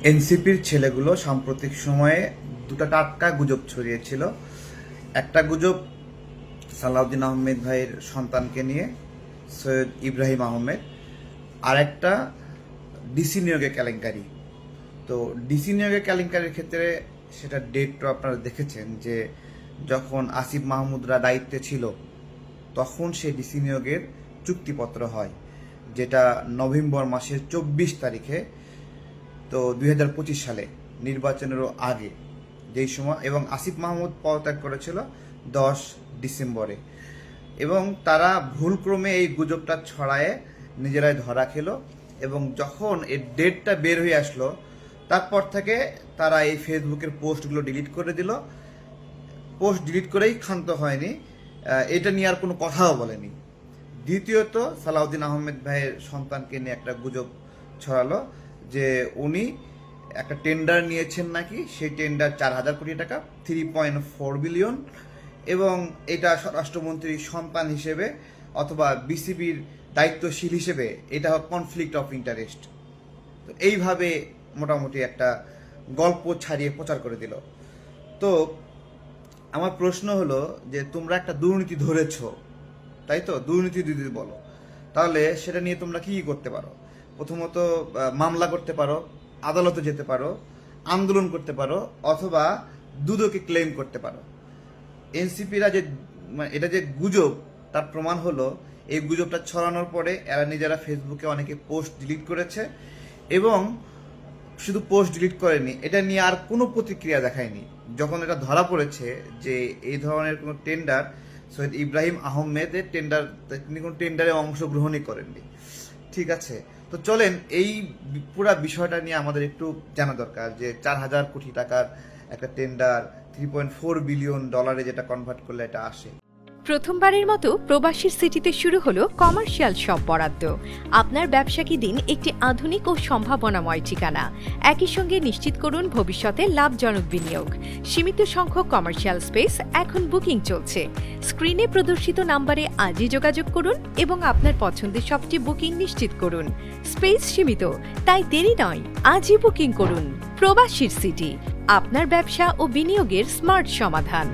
এনসিপির ছেলেগুলো সাম্প্রতিক সময়ে দুটো টাটকা গুজব ছড়িয়েছিল। একটা গুজব সালাউদ্দিন আহমেদ ভাইয়ের সন্তানকে নিয়ে, সৈয়দ ইব্রাহিম আহমেদ, আর একটা ডিসি নিয়োগের কেলেঙ্কারি। তো ডিসি নিয়োগের কেলেঙ্কারির ক্ষেত্রে সেটা ডেটটা আপনারা দেখেছেন যে যখন আসিফ মাহমুদরা দায়িত্বে ছিল তখন সেই ডিসি নিয়োগের চুক্তিপত্র হয়, যেটা নভেম্বর মাসের 24 তারিখে, তো 2025 সালে নির্বাচনেরও আগে যেই সময়, এবং আসিফ মাহমুদ পদত্যাগ করেছিল 10 ডিসেম্বরে, এবং তারা ভুলক্রমে এই গুজবটা ছড়ায় নিজেরাই ধরা খেলো। এবং যখন এই ডেটটা বের হয়ে আসলো তারপর থেকে তারা এই ফেসবুকের পোস্টগুলো ডিলিট করে দিল। পোস্ট ডিলিট করেই ক্ষান্ত হয়নি, এটা নিয়ে আর কোনো কথাও বলেনি। দ্বিতীয়ত, সালাউদ্দিন আহমেদ ভাইয়ের সন্তানকে নিয়ে একটা গুজব ছড়ালো যে উনি একটা টেন্ডার নিয়েছেন নাকি, সেই টেন্ডার 4,000 কোটি টাকা, 3.4 বিলিয়ন, এবং এটা স্বরাষ্ট্রমন্ত্রীর সন্তান হিসেবে অথবা বিসিবির দায়িত্বশীল হিসেবে এটা কনফ্লিক্ট অফ ইন্টারেস্ট। তো এইভাবে মোটামুটি একটা গল্প ছাড়িয়ে প্রচার করে দিল। তো আমার প্রশ্ন হলো যে তোমরা একটা দুর্নীতি ধরেছো, তাই তো? দুর্নীতি যদি বলো তাহলে সেটা নিয়ে তোমরা কি করতে পারো? প্রথমত মামলা করতে পারো, আদালতে যেতে পারো, আন্দোলন করতে পারো, অথবা দুদকে ক্লেম করতে পারো। এনসিপিরা যে এটা যে গুজব, তার প্রমাণ হলো এই গুজবটা ছড়ানোর পরে এরা নিজেরা ফেসবুকে অনেকে পোস্ট ডিলিট করেছে, এবং শুধু পোস্ট ডিলিট করেনি, এটা নিয়ে আর কোনো প্রতিক্রিয়া দেখায়নি। যখন এটা ধরা পড়েছে যে এই ধরনের কোনো টেন্ডার, সৈয়দ ইব্রাহিম আহমেদের টেন্ডার, তিনি কোনো টেন্ডারে অংশগ্রহণই করেননি। ঠিক আছে, তো চলেন এই পুরো বিষয়টা নিয়ে আমাদের একটু জানা দরকার যে 4,000 কোটি টাকার একটা টেন্ডার 3.4 বিলিয়ন ডলারে যেটা কনভার্ট করলে এটা আসে। প্রথমবারের মতো প্রবাসীর সিটিতে শুরু হলো কমার্শিয়াল শপ বরাদ্দ। আপনার ব্যবসাকে দিন একটি আধুনিক ও সম্ভাবনাময় ঠিকানা। একই সঙ্গে নিশ্চিত করুন ভবিষ্যতে লাভজনক বিনিয়োগ। সীমিত সংখ্যক কমার্শিয়াল স্পেস এখন বুকিং চলছে। স্ক্রিনে প্রদর্শিত নাম্বারে আজই যোগাযোগ করুন এবং আপনার পছন্দের শপটি বুকিং নিশ্চিত করুন। স্পেস সীমিত, তাই দেরি নয়, আজই বুকিং করুন। প্রবাসীর সিটি, আপনার ব্যবসা ও বিনিয়োগের স্মার্ট সমাধান।